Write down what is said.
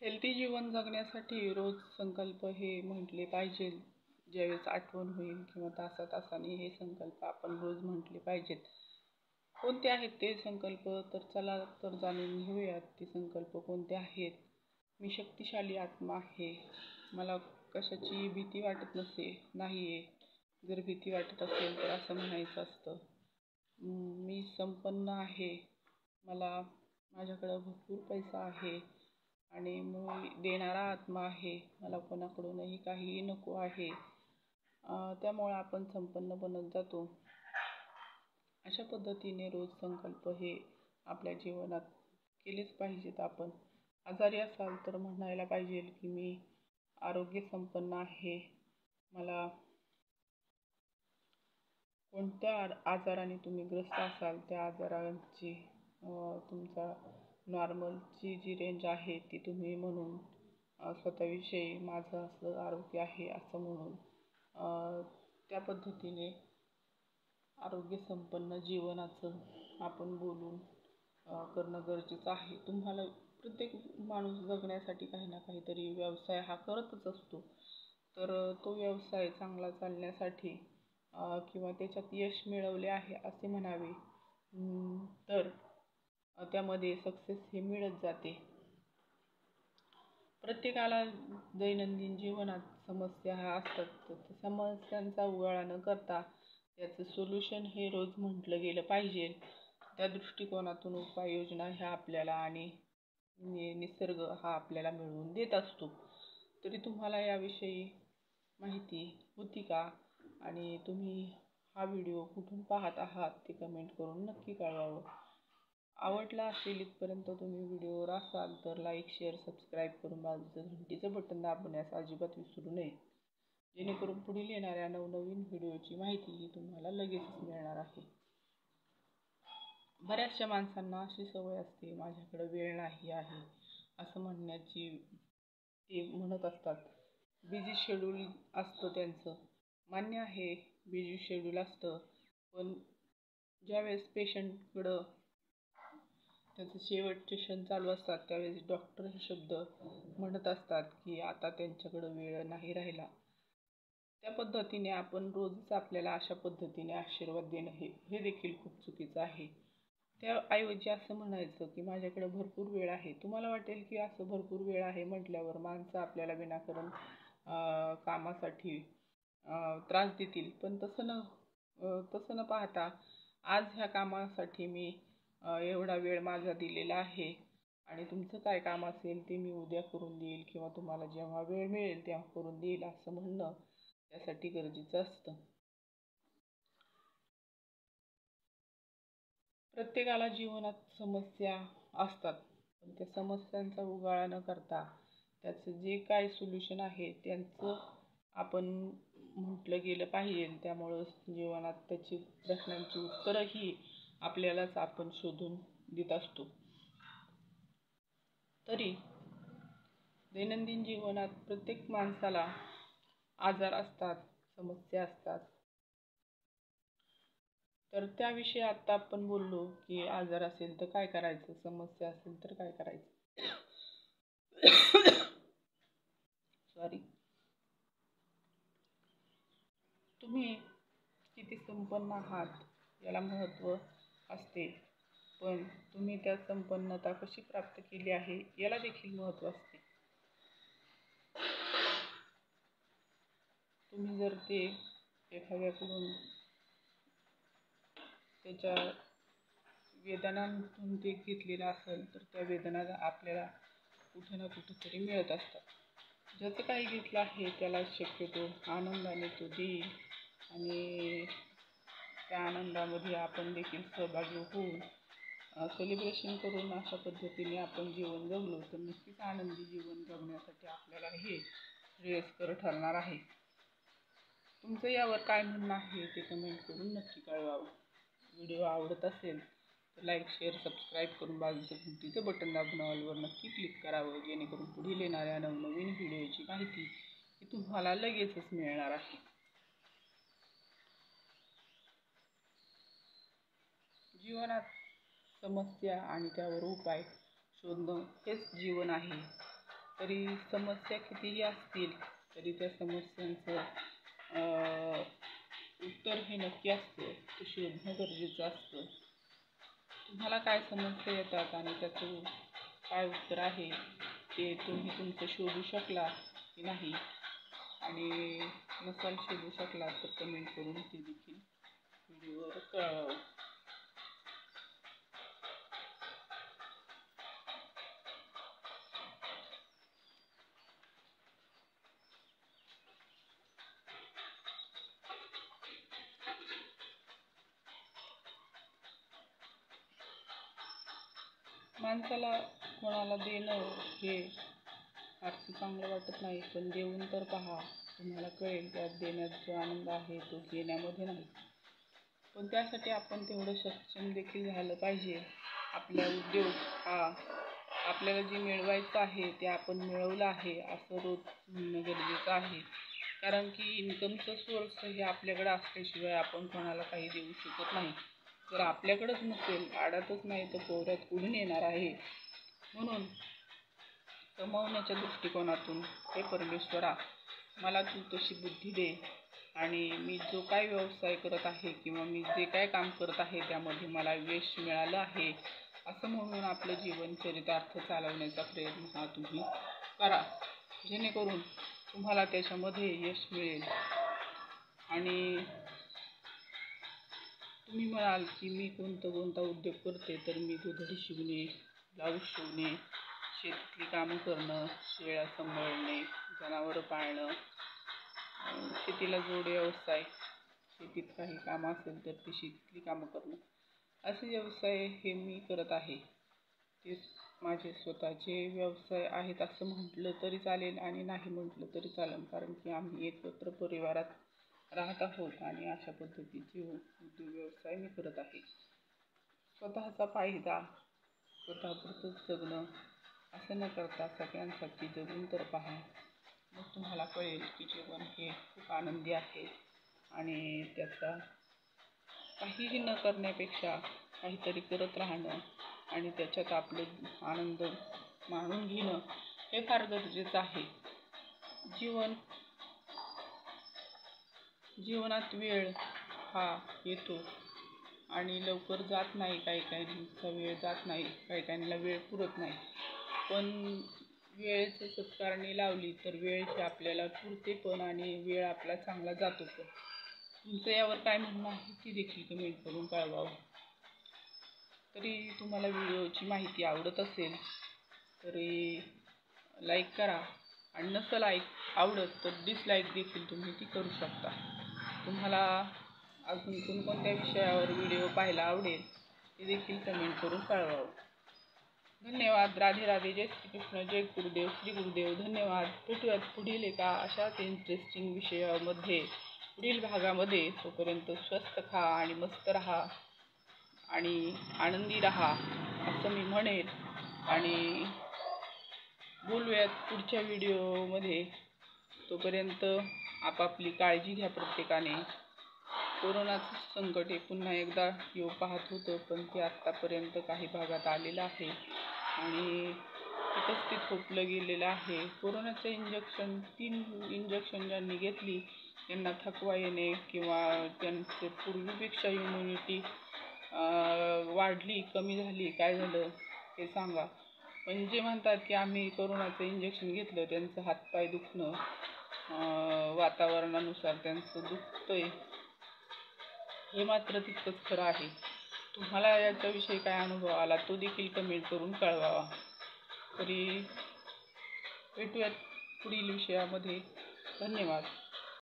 Healthy जीवन जगण्यासाठी रोज संकल्प हे म्हटले पाहिजे. ज्यावेळेस आठवण होईल किंवा तासातासाने हे संकल्प आपण रोज म्हटले पाहिजेत. कोणते आहेत ते संकल्प? तर चला तर जाणून घेऊयात ते संकल्प कोणते आहेत. मी शक्तिशाली आत्मा आहे. मला कशाची भीती वाटत नाहीये. जर भीती वाटत असेल तर असं म्हणायचं असतं. मी संपन्न आहे. माझ्याकडं भरपूर पैसा आहे आणि मी देणारा आत्मा आहे. मला कोणाकडूनही काहीही नको आहे. त्यामुळे आपण संपन्न बनत जातो. अशा पद्धतीने रोज संकल्प हे आपल्या जीवनात केलेच पाहिजेत. आपण आजारी असाल तर म्हणायला पाहिजे की मी आरोग्य संपन्न आहे. मला कोणत्या आजाराने तुम्ही ग्रस्त असाल त्या आजारांची तुमचा नॉर्मलची जी रेंज आहे ती तुम्ही म्हणून स्वतःविषयी माझं असं आरोग्य आहे असं म्हणून त्या पद्धतीने आरोग्य संपन्न जीवनाचं आपण बोलून करणं गरजेचं आहे. तुम्हाला प्रत्येक माणूस जगण्यासाठी काही ना काहीतरी व्यवसाय हा करतच असतो. तर तो व्यवसाय चांगला चालण्यासाठी किंवा त्याच्यात यश मिळवले आहे असे म्हणावे तर त्यामध्ये सक्सेस हे मिळत जाते. प्रत्येकाला दैनंदिन जीवनात समस्या ह्या असतात. तर समस्यांचा उगाळा न करता त्याचं सोल्युशन हे रोज म्हटलं गेलं पाहिजे. त्या दृष्टिकोनातून उपाययोजना ह्या आपल्याला आणि निसर्ग हा आपल्याला मिळवून देत असतो. तरी तुम्हाला याविषयी माहिती होती का? आणि तुम्ही हा व्हिडिओ कुठून पाहत आहात ते कमेंट करून नक्की कळवावं. आवडला असेल इथपर्यंत तुम्ही व्हिडिओवर असाल तर लाईक, शेअर, सबस्क्राईब करून बाजूचं घंटीचं बटन दाबण्यास अजिबात विसरू नये. जेणेकरून पुढील येणाऱ्या नवनवीन व्हिडिओची माहिती ही तुम्हाला लगेचच मिळणार आहे. बऱ्याचशा माणसांना अशी सवय असते माझ्याकडे वेळ नाही आहे असं म्हणण्याची. ते म्हणत असतात बिझी शेड्यूल असतं त्यांचं. मान्य आहे बिझी शेड्यूल असतं, पण ज्यावेळेस पेशंटकडं त्याचे शेवटचे क्षण चालू असतात त्यावेळेस डॉक्टर हे शब्द म्हणत असतात की आता त्यांच्याकडं वेळ नाही राहिला. त्या पद्धतीने आपण रोजच आपल्याला अशा पद्धतीने आशीर्वाद देणं हे देखील खूप चुकीचं आहे. त्याऐवजी असं म्हणायचं की माझ्याकडे भरपूर वेळ आहे. तुम्हाला वाटेल की असं भरपूर वेळ आहे म्हटल्यावर माणसं आपल्याला विनाकारण कामासाठी त्रास देतील, पण तसं न पाहता आज ह्या कामासाठी मी एवढा वेळ माझा दिलेला आहे आणि तुमचं काय काम असेल ते मी उद्या करून देईल किंवा तुम्हाला जेव्हा वेळ मिळेल तेव्हा करून देईल असं म्हणणं त्यासाठी गरजेचं असतं. प्रत्येकाला जीवनात समस्या असतात, पण त्या समस्यांचा उगाळा न करता त्याचं जे काय सोल्युशन आहे त्यांचं आपण म्हटलं गेलं पाहिजे. त्यामुळं जीवनात त्याची प्रश्नांची उत्तरंही आपल्यालाच आपण शोधून देत असतो. तरी दैनंदिन जीवनात प्रत्येक माणसाला आजार असतात, समस्या असतात. तर त्याविषयी आता आपण बोललो की आजार असेल तर काय करायचं, समस्या असेल तर काय करायचं. सॉरी. तुम्ही किती संपन्न आहात याला महत्त्व असते, पण तुम्ही त्या संपन्नता कशी प्राप्त केली आहे याला देखील महत्त्व असते. तुम्ही जर ते एखाद्याकडून त्याच्या वेदनांतून ते घेतलेलं असेल तर त्या वेदना आपल्याला कुठे ना कुठेतरी मिळत असतात. ज्याचं काही घेतलं आहे त्याला शक्यतो आनंदाने तो देईल आणि त्या आनंदामध्ये आपण देखील सहभागी होऊन सेलिब्रेशन करून अशा पद्धतीने आपण जीवन जगलो तर नक्कीच आनंदी जीवन जगण्यासाठी आपल्याला हे श्रेयस्कर ठरणार आहे. तुमचं यावर काय म्हणणं आहे ते कमेंट करून नक्की कळवावं. व्हिडिओ आवडत असेल तर लाईक, शेअर, सबस्क्राईब करून बाजूचं घंटीचं बटन दाबून ऑलवर नक्की क्लिक करावं. जेणेकरून पुढील येणाऱ्या नवनवीन व्हिडिओची माहिती ही तुम्हाला लगेचच मिळणार आहे. जीवनात समस्या आणि त्यावर उपाय शोधणं हेच जीवन आहे. तरी समस्या कितीही असतील तरी त्या समस्यांचं उत्तर हे नक्की असतं, ते शोधणं गरजेचं असतं. तुम्हाला काय समस्या येतात आणि त्याचं काय उत्तर आहे ते तुम्ही तुमचं शोधू शकला की नाही, आणि नसाल शोधू शकला तर कमेंट करून ते देखील व्हिडिओवर कळवावं. माणसाला कोणाला देणं हे फारसं चांगलं वाटत नाही, पण देऊन तर पहा, तुम्हाला कळेल त्यात देण्यात जो आनंद आहे तो घेण्यामध्ये नाही. पण त्यासाठी आपण तेवढं सक्षम देखील झालं पाहिजे. आपला उद्योग हा आपल्याला जे मिळवायचं आहे ते आपण मिळवलं आहे असं रोज म्हणणं गरजेचं आहे. कारण की इन्कमचं सोर्स हे आपल्याकडे असल्याशिवाय आपण कोणाला काही देऊ शकत नाही. जर आपल्याकडेच नसेल, आडातच नाही तर पोऱ्यात कुठून येणार आहे. म्हणून कमवण्याच्या दृष्टिकोनातून हे परमेश्वरा, मला तू तशी बुद्धी दे, आणि मी जो काय व्यवसाय करत आहे किंवा मी जे काय काम करत आहे त्यामध्ये मला यश मिळालं आहे असं म्हणून आपलं जीवन चरितार्थ चालवण्याचा प्रयत्न हा तुम्ही करा, जेणेकरून तुम्हाला त्याच्यामध्ये यश मिळेल. आणि तुम्ही म्हणाल की मी कोणता उद्योग करते, तर मी गोधडी शिवणे, ब्लाऊज शिवणे, शेतीतली कामं करणं, शेळ्या सांभाळणे, जनावरं पाळणं, शेतीला जोड व्यवसाय, शेतीत काही कामं असेल तर ती शेतीतली कामं करणं, असे व्यवसाय हे मी करत आहे. ते माझे स्वतःचे व्यवसाय आहेत असं म्हटलं तरी चालेल आणि नाही म्हटलं तरी चालेल, कारण की आम्ही एकत्र परिवारात राहत आहोत आणि अशा पद्धतीचे उद्योग व्यवसाय मी करत आहे. स्वतःचा फायदा स्वतःपुरतंच जगणं असं न करता सगळ्यांसाठी जगून तर पहा, मग तुम्हाला कळेल की जीवन हे खूप आनंदी आहे. आणि त्याचा काहीही न करण्यापेक्षा काहीतरी करत राहणं आणि त्याच्यात आपलं आनंद माणून घेणं हे फार गरजेचं आहे. जीवनात वेळ हा येतो आणि लवकर जात नाही. काही काहींचा वेळ जात नाही, काही काहींना वेळ पुरत नाही. पण वेळेचं सत्कारणी लावली तर वेळ ही आपल्याला पुरते पण, आणि वेळ आपला चांगला जातो पण. तुमचं यावर काय म्हणणं आहे ती देखील कमेंट करून कळवावं. तरी तुम्हाला व्हिडिओची माहिती आवडत असेल तरी लाईक करा, आणि नसेल आवडत तर डिसलाईक देखील तुम्ही ती करू शकता. तुम्हाला अजून कोणकोणत्या विषयावर व्हिडिओ पाहायला आवडेल ते देखील कमेंट करून कळवावं. धन्यवाद. राधे राधे. जय श्रीकृष्ण. जय गुरुदेव. श्री गुरुदेव. धन्यवाद. भेटूयात पुढील एका अशाच इंटरेस्टिंग विषयामध्ये पुढील भागामध्ये. तोपर्यंत स्वस्थ खा आणि मस्त राहा आणि आनंदी राहा असं मी म्हणेन. आणि बोलूयात पुढच्या व्हिडिओमध्ये. तोपर्यंत आपापली काळजी घ्या प्रत्येकाने. कोरोनाचं संकट हे पुन्हा एकदा येऊ पाहत होतं, पण ते आत्तापर्यंत काही भागात आलेलं आहे आणि तिथंच ते थोपलं गेलेलं आहे. कोरोनाचं 3 इंजेक्शन ज्यांनी घेतली त्यांना थकवा येणे किंवा त्यांचे पूर्वीपेक्षा इम्युनिटी वाढली, कमी झाली, काय झालं हे सांगा. पण जे म्हणतात की आम्ही कोरोनाचं इंजेक्शन घेतलं त्यांचं हातपाय दुखणं, वातावरणानुसार त्यांचं दुखतंय, हे मात्र तितकंच खरं आहे. तुम्हाला याच्याविषयी काय अनुभव आला तो देखील कमेंट करून कळवावा. तरी भेटूयात पुढील विषयामध्ये. धन्यवाद.